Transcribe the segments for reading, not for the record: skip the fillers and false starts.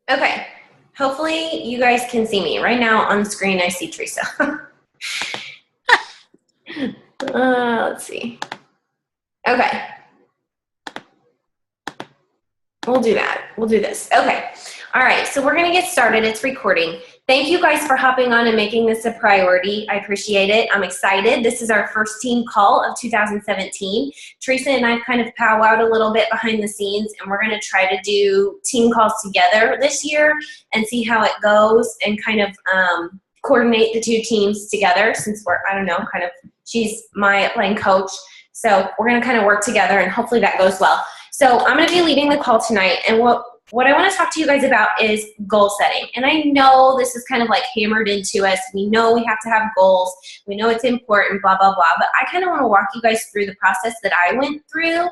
Okay, hopefully you guys can see me. Right now on the screen I see Teresa. Let's see. Okay. We'll do that. We'll do this. Okay. All right. So we're going to get started. It's recording. Thank you guys for hopping on and making this a priority. I appreciate it. I'm excited. This is our first team call of 2017. Teresa and I kind of powwowed a little bit behind the scenes, and we're going to try to do team calls together this year and see how it goes and kind of coordinate the two teams together since we're, I don't know, kind of, she's my upline coach. So we're going to kind of work together, and hopefully that goes well. So I'm going to be leading the call tonight, and what I want to talk to you guys about is goal setting. And I know this is kind of like hammered into us. We know we have to have goals. We know it's important, blah, blah, blah. But I kind of want to walk you guys through the process that I went through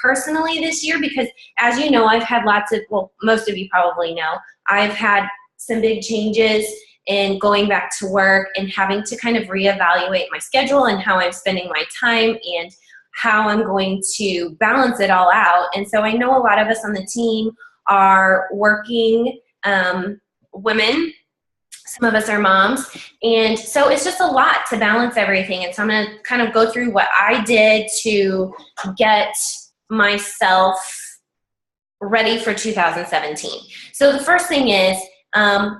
personally this year because, as you know, I've had lots of, well, most of you probably know, I've had some big changes in going back to work and having to kind of reevaluate my schedule and how I'm spending my time and how I'm going to balance it all out. And so I know a lot of us on the team are working women. Some of us are moms. And so it's just a lot to balance everything. And so I'm going to kind of go through what I did to get myself ready for 2017. So the first thing is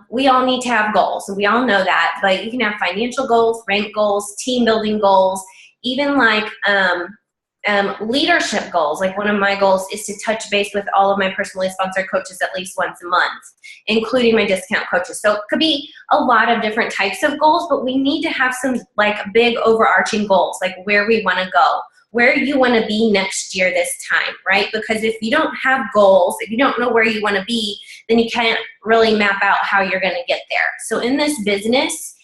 we all need to have goals. We all know that. But you can have financial goals, rank goals, team building goals, even like leadership goals. Like one of my goals is to touch base with all of my personally sponsored coaches at least once a month, including my discount coaches. So it could be a lot of different types of goals, but we need to have some like big overarching goals, like where we want to go, where you want to be next year this time, right? Because if you don't have goals, if you don't know where you want to be, then you can't really map out how you're going to get there. So in this business,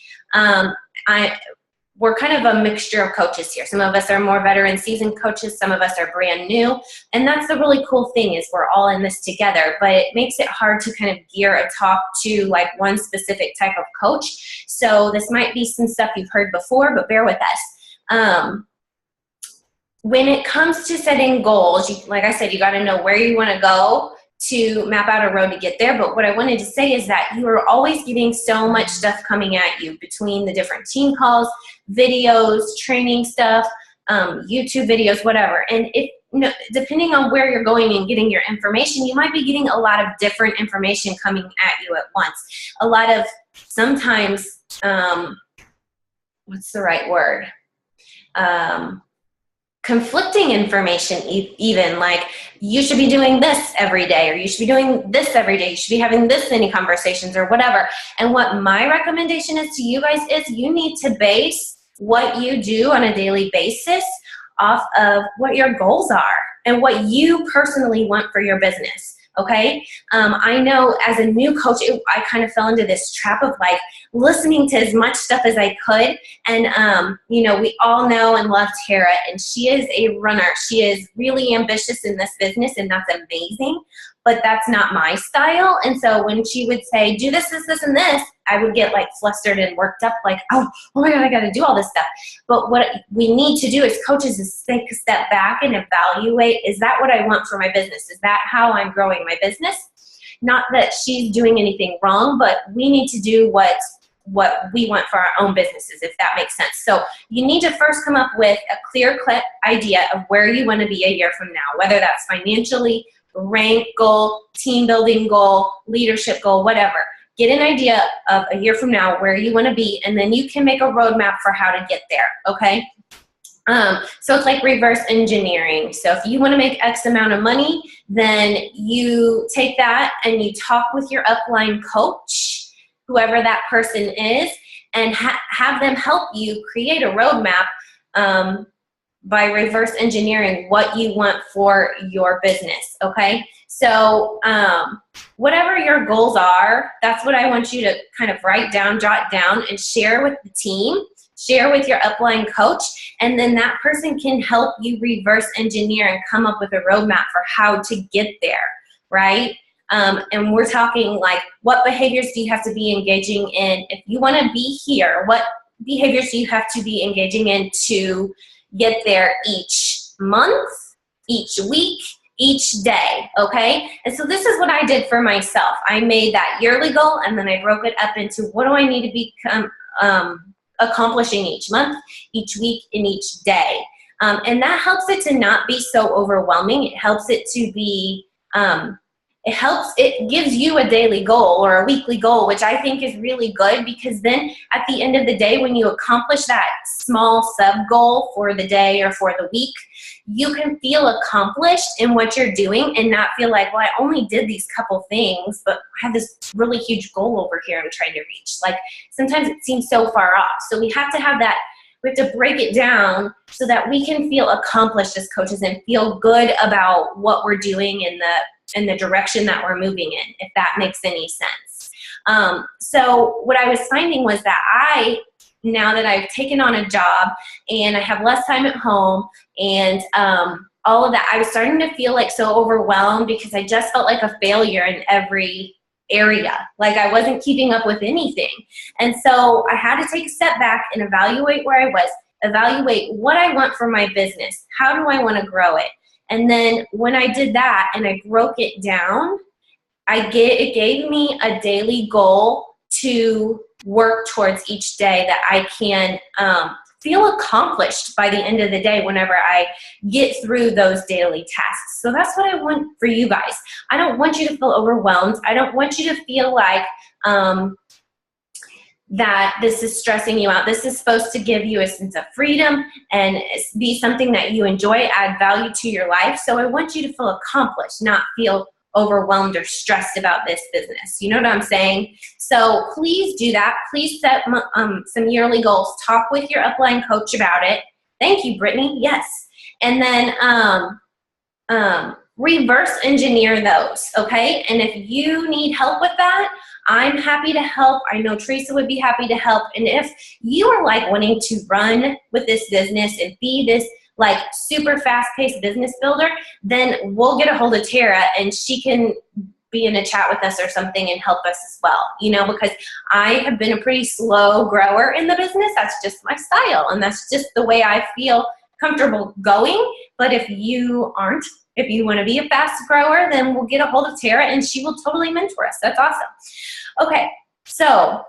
we're kind of a mixture of coaches here. Some of us are more veteran seasoned coaches. Some of us are brand new. And that's the really cool thing is we're all in this together, but it makes it hard to kind of gear a talk to like one specific type of coach. So this might be some stuff you've heard before, but bear with us. When it comes to setting goals, like I said, you got to know where you want to go to map out a road to get there. But what I wanted to say is that you are always getting so much stuff coming at you between the different team calls, videos, training stuff, YouTube videos, whatever. And if depending on where you're going and getting your information, you might be getting a lot of different information coming at you at once. A lot of sometimes, what's the right word? Conflicting information, even like you should be doing this every day, or you should be doing this every day, you should be having this many conversations or whatever. And what my recommendation is to you guys is you need to base what you do on a daily basis off of what your goals are and what you personally want for your business. Okay. I know as a new coach, I kind of fell into this trap of like listening to as much stuff as I could. And, you know, we all know and love Tara, and she is a runner. She is really ambitious in this business, and that's amazing. But that's not my style. And so when she would say, do this, this, this, and this, I would get like flustered and worked up like, oh my God, I got to do all this stuff. But what we need to do as coaches is take a step back and evaluate, is that what I want for my business? Is that how I'm growing my business? Not that she's doing anything wrong, but we need to do what we want for our own businesses, if that makes sense. So you need to first come up with a clear-cut idea of where you want to be a year from now, whether that's financially, rank goal, team building goal, leadership goal, whatever. Get an idea of a year from now where you want to be, and then you can make a roadmap for how to get there, okay? So it's like reverse engineering. So if you want to make X amount of money, then you take that and you talk with your upline coach, whoever that person is, and have them help you create a roadmap by reverse engineering what you want for your business, okay? So whatever your goals are, that's what I want you to kind of write down, jot down, and share with the team, share with your upline coach, and then that person can help you reverse engineer and come up with a roadmap for how to get there, right? And we're talking like, what behaviors do you have to be engaging in? If you want to be here, what behaviors do you have to be engaging in to get there each month, each week, each day, okay? And so this is what I did for myself. I made that yearly goal, and then I broke it up into what do I need to become accomplishing each month, each week, and each day. And that helps it to not be so overwhelming. It helps it to be, it gives you a daily goal or a weekly goal, which I think is really good, because then at the end of the day, when you accomplish that small sub goal for the day or for the week, you can feel accomplished in what you're doing and not feel like, well, I only did these couple things, but I have this really huge goal over here I'm trying to reach. Like, sometimes it seems so far off. So we have to have that, we have to break it down so that we can feel accomplished as coaches and feel good about what we're doing in the direction that we're moving in, if that makes any sense. So what I was finding was that now that I've taken on a job and I have less time at home and all of that, I was starting to feel like so overwhelmed because I just felt like a failure in every area. Like I wasn't keeping up with anything. And so I had to take a step back and evaluate where I was, evaluate what I want for my business. How do I want to grow it? And then when I did that and I broke it down, it gave me a daily goal to work towards each day that I can feel accomplished by the end of the day whenever I get through those daily tasks. So that's what I want for you guys. I don't want you to feel overwhelmed. I don't want you to feel like that this is stressing you out. This is supposed to give you a sense of freedom and be something that you enjoy, add value to your life. So I want you to feel accomplished, not feel overwhelmed or stressed about this business. You know what I'm saying? So please do that. Please set some yearly goals. Talk with your upline coach about it. Thank you, Brittany. Yes. And then reverse engineer those, okay? And if you need help with that, I'm happy to help. I know Teresa would be happy to help. And if you are like wanting to run with this business and be this like super fast-paced business builder, then we'll get a hold of Tara and she can be in a chat with us or something and help us as well, you know, because I have been a pretty slow grower in the business. That's just my style, and that's just the way I feel comfortable going. But if you aren't, if you want to be a fast grower, then we'll get a hold of Tara and she will totally mentor us. That's awesome. Okay, so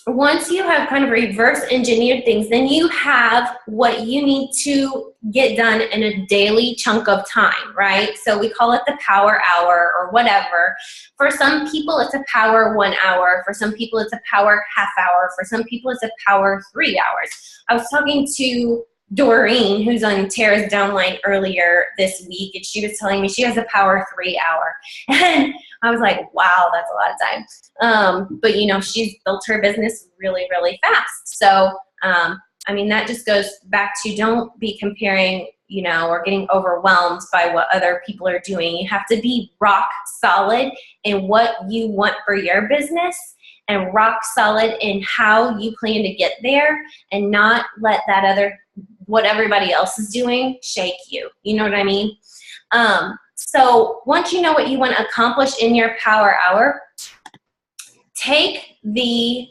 once you have kind of reverse engineered things, then you have what you need to get done in a daily chunk of time, right? So we call it the power hour or whatever. For some people, it's a power 1 hour. For some people, it's a power half hour. For some people, it's a power 3 hours. I was talking to Doreen, who's on Tara's downline earlier this week, and she was telling me she has a power 3 hour. And I was like, wow, that's a lot of time. But, you know, she's built her business really, really fast. So, I mean, that just goes back to don't be comparing, you know, or getting overwhelmed by what other people are doing. You have to be rock solid in what you want for your business and rock solid in how you plan to get there, and not let what everybody else is doing shake you. You know what I mean? So once you know what you want to accomplish in your power hour, take one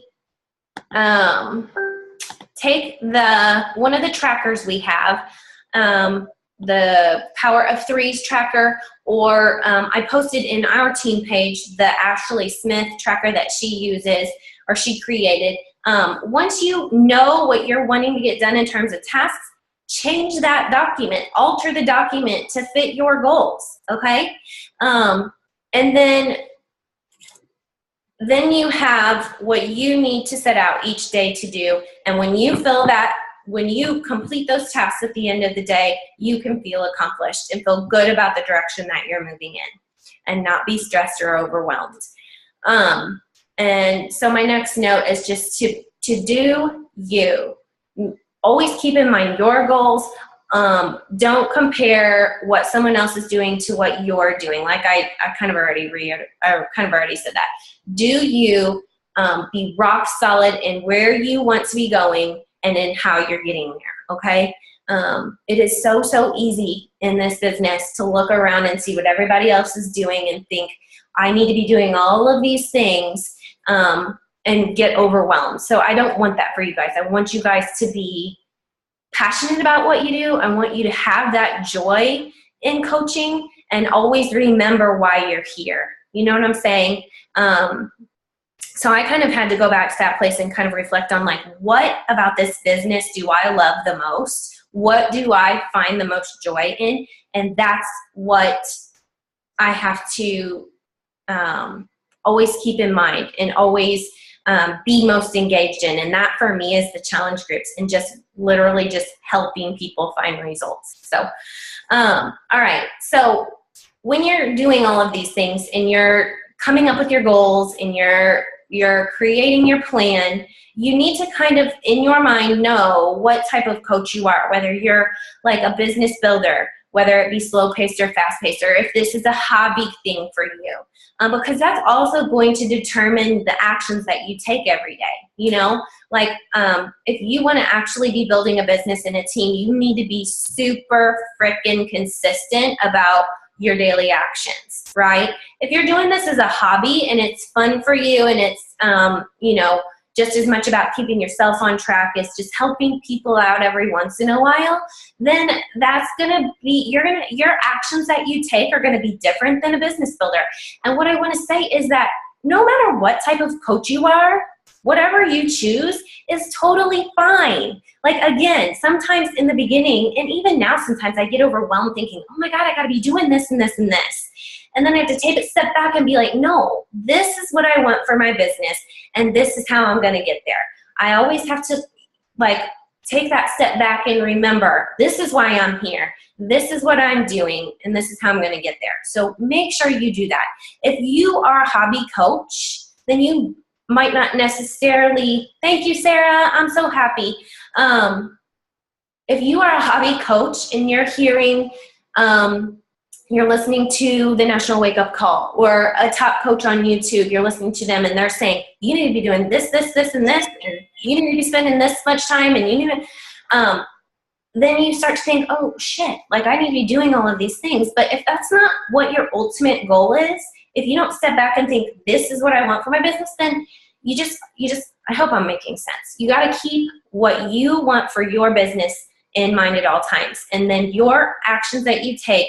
of the trackers we have, the Power of Threes tracker, or I posted in our team page the Ashley Smith tracker that she uses or she created. Once you know what you're wanting to get done in terms of tasks, change that document, alter the document to fit your goals, okay? And then you have what you need to set out each day to do. And when you complete those tasks at the end of the day, you can feel accomplished and feel good about the direction that you're moving in and not be stressed or overwhelmed. And so my next note is just to do you. Always keep in mind your goals. Don't compare what someone else is doing to what you're doing. Like I kind of already said that. Do you be rock solid in where you want to be going and in how you're getting there, okay? It is so easy in this business to look around and see what everybody else is doing and think, I need to be doing all of these things and get overwhelmed. So I don't want that for you guys. I want you guys to be passionate about what you do. I want you to have that joy in coaching and always remember why you're here. You know what I'm saying? So I kind of had to go back to that place and kind of reflect on, like, what about this business do I love the most? What do I find the most joy in? And that's what I have to always keep in mind and always be most engaged in. And that for me is the challenge groups and just literally just helping people find results. So, all right. So when you're doing all of these things and you're coming up with your goals and you're creating your plan, you need to kind of in your mind know what type of coach you are, whether you're like a business builder, whether it be slow paced or fast paced, or if this is a hobby thing for you, because that's also going to determine the actions that you take every day. You know, like if you want to actually be building a business and a team, you need to be super freaking consistent about your daily actions, right? If you're doing this as a hobby and it's fun for you and it's, you know, just as much about keeping yourself on track as just helping people out every once in a while, then that's gonna be, your actions that you take are gonna be different than a business builder. And what I wanna say is that no matter what type of coach you are, whatever you choose is totally fine. Like, again, sometimes in the beginning, and even now sometimes I get overwhelmed thinking, oh my God, I gotta be doing this and this and this. And then I have to take a step back and be like, no, this is what I want for my business, and this is how I'm gonna get there. I always have to like take that step back and remember, this is why I'm here. This is what I'm doing, and this is how I'm gonna get there. So make sure you do that. If you are a hobby coach, then you might not necessarily, thank you, Sarah, I'm so happy. If you are a hobby coach and you're hearing, you're listening to the National Wake Up Call or a top coach on YouTube, you're listening to them and they're saying, you need to be doing this, this, this, and this, and you need to be spending this much time, and you need to, then you start to think, oh shit, like I need to be doing all of these things. But if that's not what your ultimate goal is, if you don't step back and think, this is what I want for my business, then you just, I hope I'm making sense. You got to keep what you want for your business in mind at all times. And then your actions that you take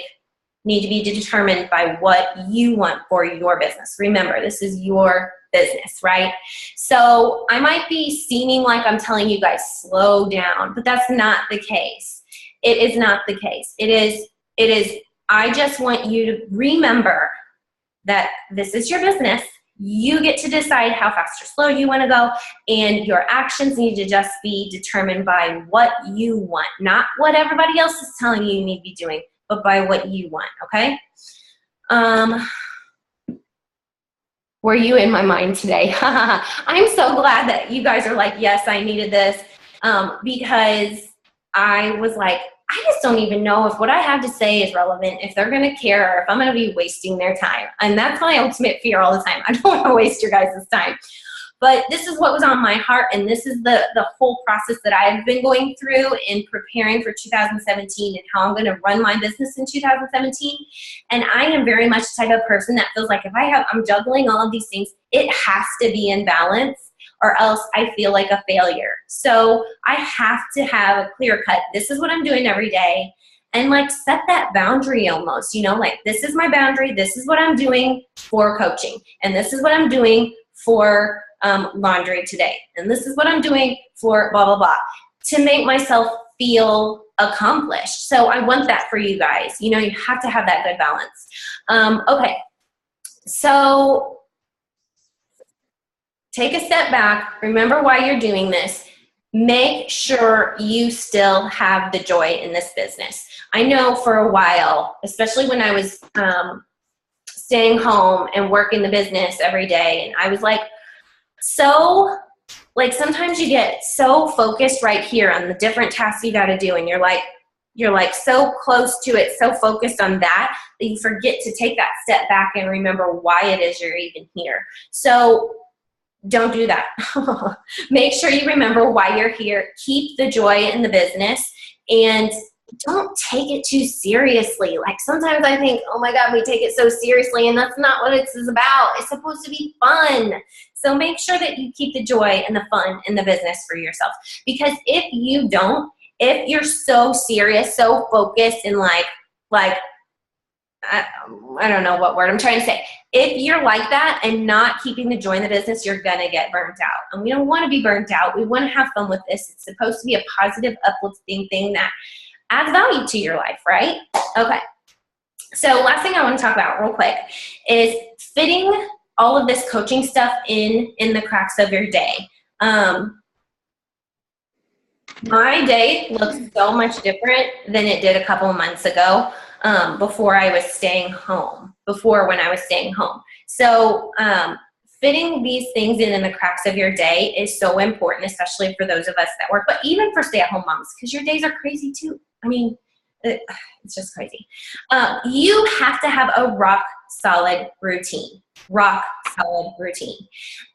need to be determined by what you want for your business. Remember, this is your business, right? So I might be seeming like I'm telling you guys slow down, but that's not the case. It is not the case. It is, I just want you to remember that this is your business. You get to decide how fast or slow you want to go, and your actions need to just be determined by what you want, not what everybody else is telling you need to be doing, but by what you want, okay? Were you in my mind today? I'm so glad that you guys are like, yes, I needed this, because I was like, I just don't even know if what I have to say is relevant, if they're going to care, or if I'm going to be wasting their time. And that's my ultimate fear all the time. I don't want to waste your guys' time. But this is what was on my heart, and this is the whole process that I've been going through in preparing for 2017 and how I'm going to run my business in 2017. And I am very much the type of person that feels like if I'm juggling all of these things, it has to be in balance, or else I feel like a failure. So I have to have a clear cut. This is what I'm doing every day. And like set that boundary almost, you know, like this is my boundary. This is what I'm doing for coaching. And this is what I'm doing for laundry today. And this is what I'm doing for blah, blah, blah, to make myself feel accomplished. So I want that for you guys. You know, you have to have that good balance. Okay. So take a step back. Remember why you're doing this. Make sure you still have the joy in this business. I know for a while, especially when I was staying home and working the business every day, and I was like, so like sometimes you get so focused right here on the different tasks you got to do, and you're like so close to it, so focused on that you forget to take that step back and remember why it is you're even here. So don't do that. Make sure you remember why you're here. Keep the joy in the business, and don't take it too seriously. Like sometimes I think, oh my God, we take it so seriously, and that's not what it's about. It's supposed to be fun. So make sure that you keep the joy and the fun in the business for yourself. Because if you don't, if you're so serious, so focused, and like I don't know what word I'm trying to say. If you're like that and not keeping the joy in the business, you're going to get burnt out. And we don't want to be burnt out. We want to have fun with this. It's supposed to be a positive, uplifting thing that adds value to your life, right? Okay. So last thing I want to talk about real quick is fitting all of this coaching stuff in the cracks of your day. My day looks so much different than it did a couple of months ago, before I was staying home, when I was staying home. So fitting these things in the cracks of your day is so important, especially for those of us that work, but even for stay-at-home moms, because your days are crazy too. I mean, it's just crazy. You have to have a rock solid routine.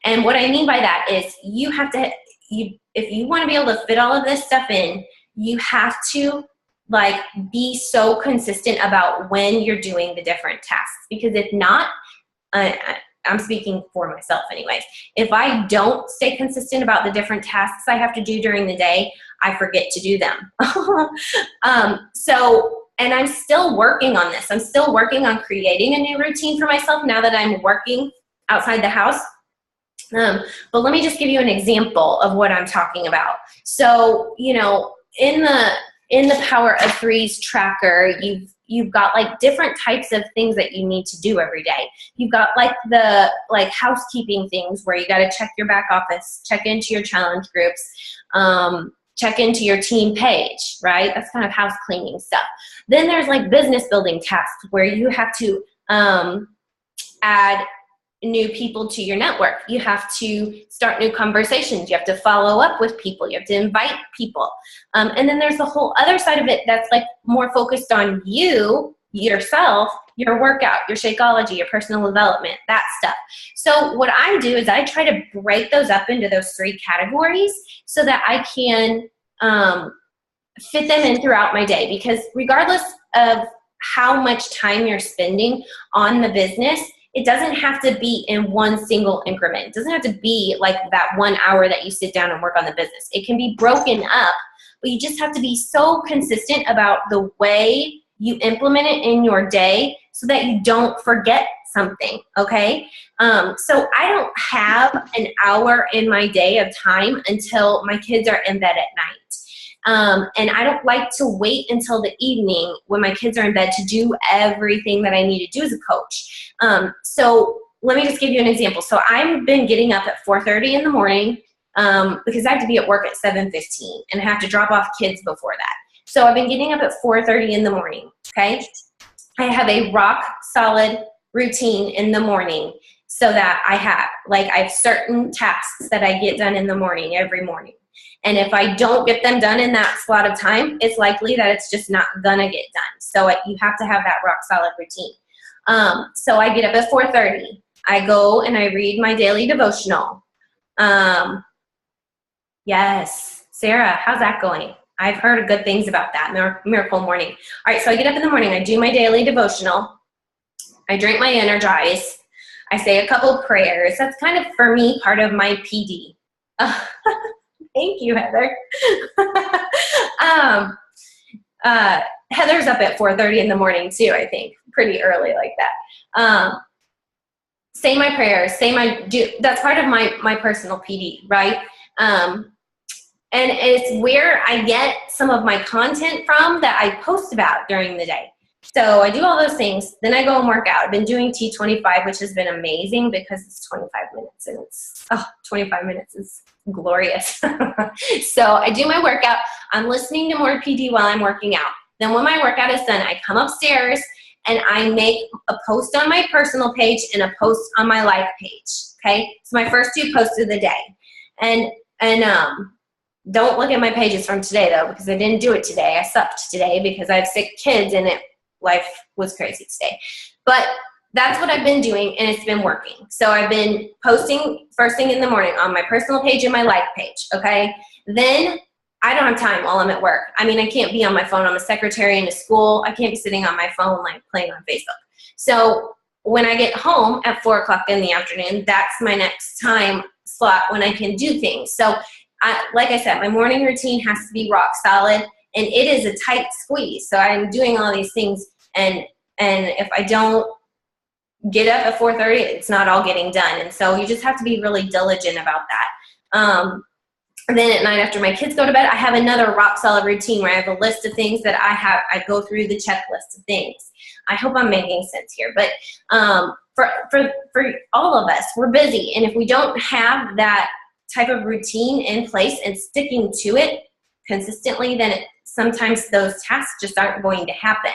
And what I mean by that is you have to, if you want to be able to fit all of this stuff in, you have to like be so consistent about when you're doing the different tasks. Because if not, I'm speaking for myself anyways, if I don't stay consistent about the different tasks I have to do during the day, I forget to do them. And I'm still working on this. I'm still working on creating a new routine for myself now that I'm working outside the house. But let me just give you an example of what I'm talking about. So, you know, in the Power of Threes tracker, you've got like different types of things that you need to do every day. You've got like the housekeeping things where you got to check your back office, check into your challenge groups, check into your team page, right? That's kind of house cleaning stuff. Then there's like business building tasks where you have to add new people to your network. You have to start new conversations. You have to follow up with people. You have to invite people. And then there's the whole other side of it that's like more focused on you, yourself, your workout, your Shakeology, your personal development, that stuff. So what I do is I try to break those up into those three categories so that I can fit them in throughout my day. Because regardless of how much time you're spending on the business, it doesn't have to be in one single increment. It doesn't have to be like that 1 hour that you sit down and work on the business. It can be broken up, but you just have to be so consistent about the way you implement it in your day so that you don't forget something, okay? So I don't have an hour in my day of time until my kids are in bed at night. And I don't like to wait until the evening when my kids are in bed to do everything that I need to do as a coach. So let me just give you an example. So I've been getting up at 4:30 in the morning because I have to be at work at 7:15 and I have to drop off kids before that. So I've been getting up at 4:30 in the morning, okay? I have a rock solid routine in the morning so that I have certain tasks that I get done in the morning every morning. And if I don't get them done in that slot of time, it's likely that it's just not gonna get done. So you have to have that rock solid routine. So I get up at 4:30. I go and I read my daily devotional. Yes, Sarah, how's that going? I've heard good things about that, Miracle Morning. All right, so I get up in the morning. I do my daily devotional. I drink my Energize. I say a couple of prayers. That's kind of, for me, part of my PD. Thank you, Heather. Heather's up at 4:30 in the morning too, I think, pretty early like that. Say my prayers, that's part of my personal PD, right? And it's where I get some of my content from that I post about during the day. So I do all those things, then I go and work out. I've been doing T25, which has been amazing because it's 25 minutes and 25 minutes is glorious. So I do my workout. I'm listening to more PD while I'm working out. Then when my workout is done, I come upstairs and I make a post on my personal page and a post on my life page, okay? It's my first 2 posts of the day. And don't look at my pages from today though, because I didn't do it today. I sucked today because I have 6 kids and life was crazy today. But that's what I've been doing and it's been working. So I've been posting first thing in the morning on my personal page and my life page, okay? Then I don't have time while I'm at work. I mean, I can't be on my phone. I'm a secretary in a school. I can't be sitting on my phone like playing on Facebook. So when I get home at 4 o'clock in the afternoon, that's my next time slot when I can do things. So like I said, my morning routine has to be rock solid and it is a tight squeeze. So I'm doing all these things and And if I don't get up at 4:30, it's not all getting done. And so you just have to be really diligent about that. And then at night after my kids go to bed, I have another rock solid routine where I have a list of things that I go through the checklist of things. I hope I'm making sense here, but for all of us, we're busy. And if we don't have that type of routine in place and sticking to it consistently, then sometimes those tasks just aren't going to happen.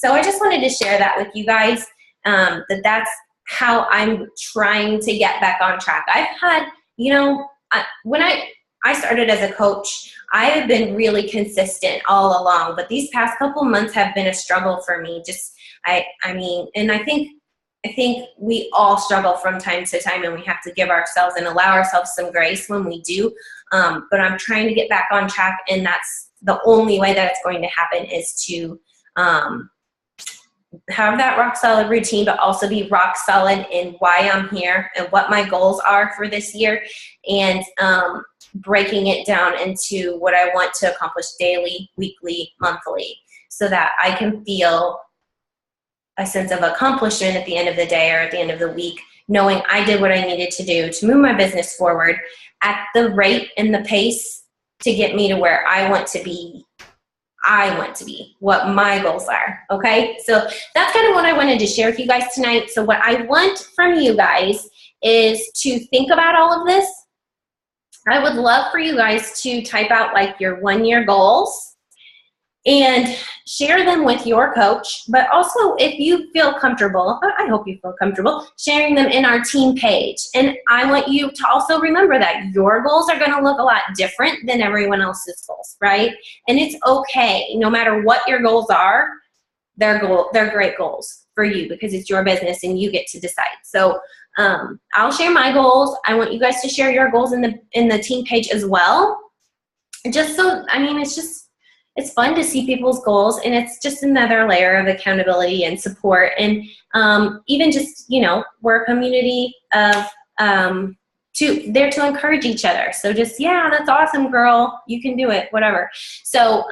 So I just wanted to share that with you guys, that's how I'm trying to get back on track. I've had, when I started as a coach, I have been really consistent all along, but these past couple months have been a struggle for me. I think we all struggle from time to time, and we have to give ourselves and allow ourselves some grace when we do. But I'm trying to get back on track, and that's the only way that it's going to happen is to have that rock solid routine, but also be rock solid in why I'm here and what my goals are for this year, and breaking it down into what I want to accomplish daily, weekly, monthly, so that I can feel a sense of accomplishment at the end of the day or at the end of the week, knowing I did what I needed to do to move my business forward at the rate and the pace to get me to where I want to be, what my goals are, okay? So that's kind of what I wanted to share with you guys tonight. So what I want from you guys is to think about all of this. I would love for you guys to type out like your 1-year goals and share them with your coach, but also if you feel comfortable, I hope you feel comfortable, sharing them in our team page. And I want you to also remember that your goals are going to look a lot different than everyone else's goals, right? And it's okay. No matter what your goals are, they're great goals for you because it's your business and you get to decide. So I'll share my goals. I want you guys to share your goals in the team page as well. Just so, it's fun to see people's goals, and it's just another layer of accountability and support. And even just, we're a community of there to encourage each other. So just, yeah, that's awesome, girl. You can do it, whatever. So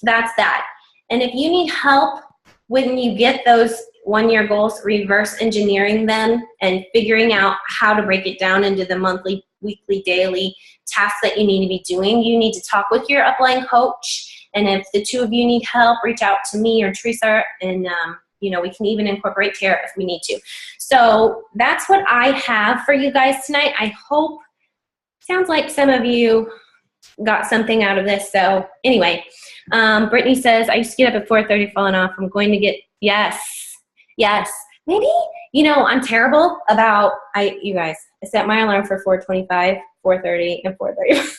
that's that. And if you need help when you get those 1-year goals, reverse engineering them and figuring out how to break it down into the monthly, weekly, daily tasks that you need to be doing, you need to talk with your upline coach. And if the two of you need help, reach out to me or Teresa, and we can even incorporate Tara if we need to. So that's what I have for you guys tonight. I hope, sounds like some of you got something out of this. So anyway, Brittany says, I used to get up at 4:30 falling off. I'm going to get, yes. Maybe, I'm terrible about, you guys, I set my alarm for 4:25, 4:30, and 4:30.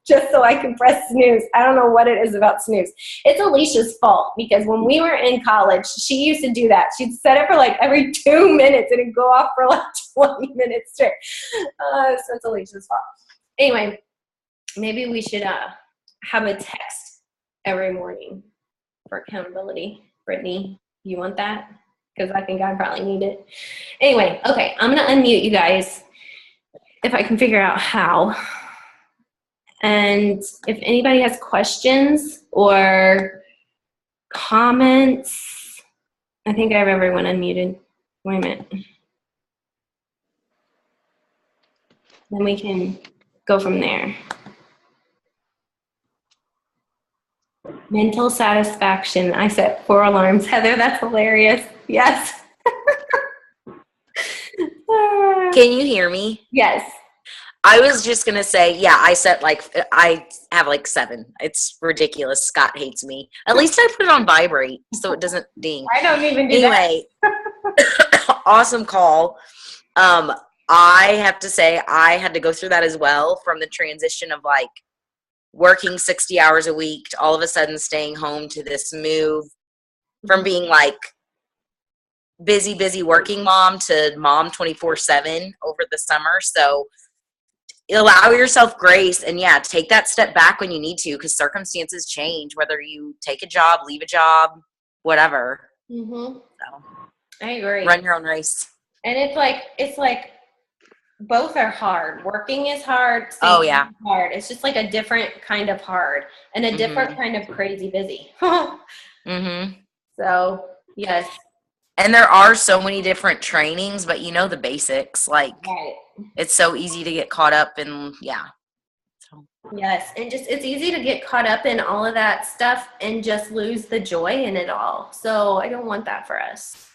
Just so I can press snooze. I don't know what it is about snooze. It's Alicia's fault because when we were in college, she used to do that. She'd set it for like every 2 minutes and it'd go off for like 20 minutes straight. So it's Alicia's fault. Anyway, maybe we should have a text every morning for accountability. Brittany, you want that? Because I think I probably need it. Anyway, okay, I'm going to unmute you guys if I can figure out how. And if anybody has questions or comments, I think I have everyone unmuted. Wait a minute. Then we can go from there. Mental satisfaction. I set 4 alarms. Heather, that's hilarious. Yes. Can you hear me? Yes. I was just going to say, yeah, I have like 7. It's ridiculous. Scott hates me. At least I put it on vibrate so it doesn't ding. I don't even do that. Anyway, awesome call. I have to say I had to go through that as well, from the transition of like working 60 hours a week to all of a sudden staying home, to this move from being like busy working mom to mom 24/7 over the summer. So allow yourself grace, and yeah, take that step back when you need to, because circumstances change, whether you take a job, leave a job, whatever. Mm-hmm. So I agree. Run your own race. And it's like both are hard. Working is hard. Oh yeah. Is hard. It's just like a different kind of hard and a different kind of crazy busy. Mm-hmm. So, yes. And there are so many different trainings, but you know the basics. Like, Right. it's so easy to get caught up in, yeah. So. Yes, and just it's easy to get caught up in all of that stuff and just lose the joy in it all. So I don't want that for us,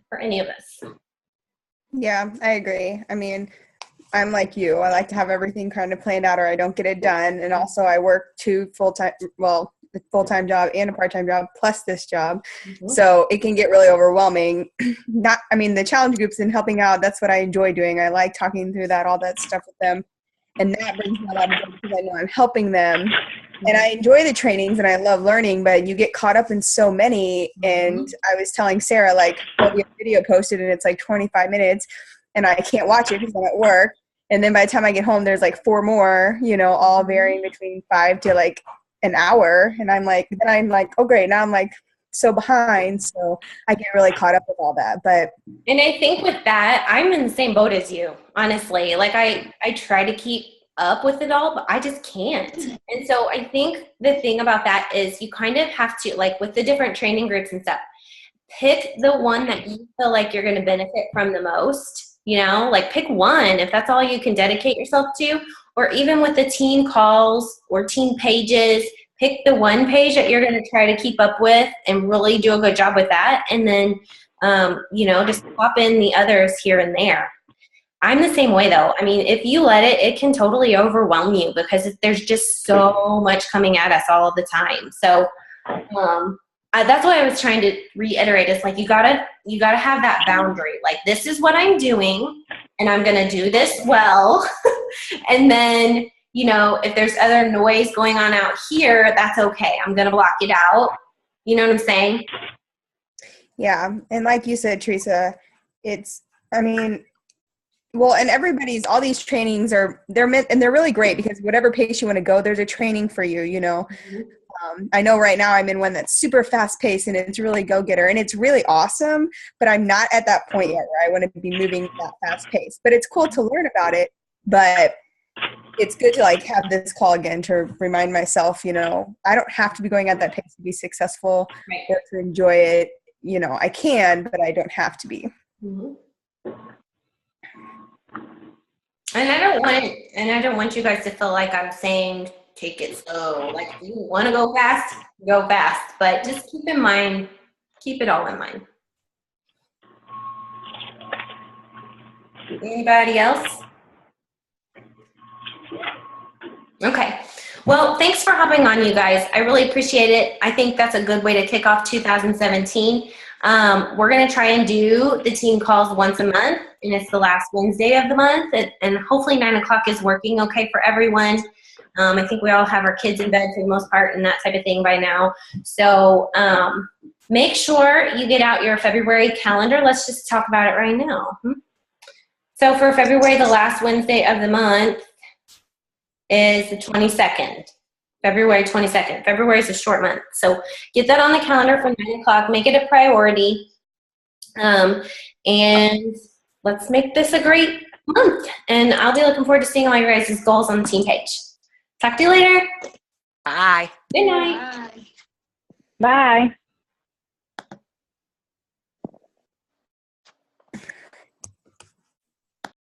for any of us. Yeah, I agree. I mean, I'm like you. I like to have everything kind of planned out or I don't get it done. And also I work two full-time job and a part-time job plus this job. Mm-hmm. So it can get really overwhelming. The challenge groups and helping out, that's what I enjoy doing. I like talking through all that stuff with them. And that brings me a lot of joy because I know I'm helping them. And I enjoy the trainings and I love learning, but you get caught up in so many. And I was telling Sarah, like, well, we have a video posted and it's like 25 minutes and I can't watch it because I'm at work. And then by the time I get home, there's like 4 more, all varying between 5 to like an hour. And I'm like, oh great. Now I'm like so behind. So I get really caught up with all that. And I think with that, I'm in the same boat as you, honestly. Like I try to keep up with it all, but I just can't. And so I think the thing about that is you kind of have to, like with the different training groups and stuff, pick the one that you feel like you're going to benefit from the most. Like pick one if that's all you can dedicate yourself to, or even with the teen calls or teen pages, pick the one page that you're going to try to keep up with and really do a good job with that. And then, just pop in the others here and there. I'm the same way though. I mean, if you let it can totally overwhelm you because there's just so much coming at us all the time. So, that's what I was trying to reiterate is like, you gotta have that boundary. Like, this is what I'm doing and I'm going to do this well. And then, if there's other noise going on out here, that's okay. I'm going to block it out. You know what I'm saying? Yeah. And like you said, Teresa, and all these trainings they're meant, and they're really great because whatever pace you want to go, there's a training for you, Mm-hmm. I know right now I'm in one that's super fast paced and it's really go-getter and it's really awesome, but I'm not at that point yet where I want to be moving that fast pace. But it's cool to learn about it, but it's good to like have this call again to remind myself, I don't have to be going at that pace to be successful or to enjoy it. I can, but I don't have to be. Mm-hmm. And I don't want you guys to feel like I'm saying take it slow. Like if you want to go fast, but just keep it all in mind. Anybody else? Okay. Well, thanks for hopping on, you guys. I really appreciate it. I think that's a good way to kick off 2017. We're going to try and do the team calls once a month, and it's the last Wednesday of the month, and hopefully 9 o'clock is working okay for everyone. I think we all have our kids in bed for the most part and that type of thing by now. So make sure you get out your February calendar. Let's just talk about it right now. So for February, the last Wednesday of the month is the 22nd. February 22nd. February is a short month. So get that on the calendar for 9 o'clock. Make it a priority. And let's make this a great month. And I'll be looking forward to seeing all your guys' goals on the team page. Talk to you later. Bye. Good night. Bye.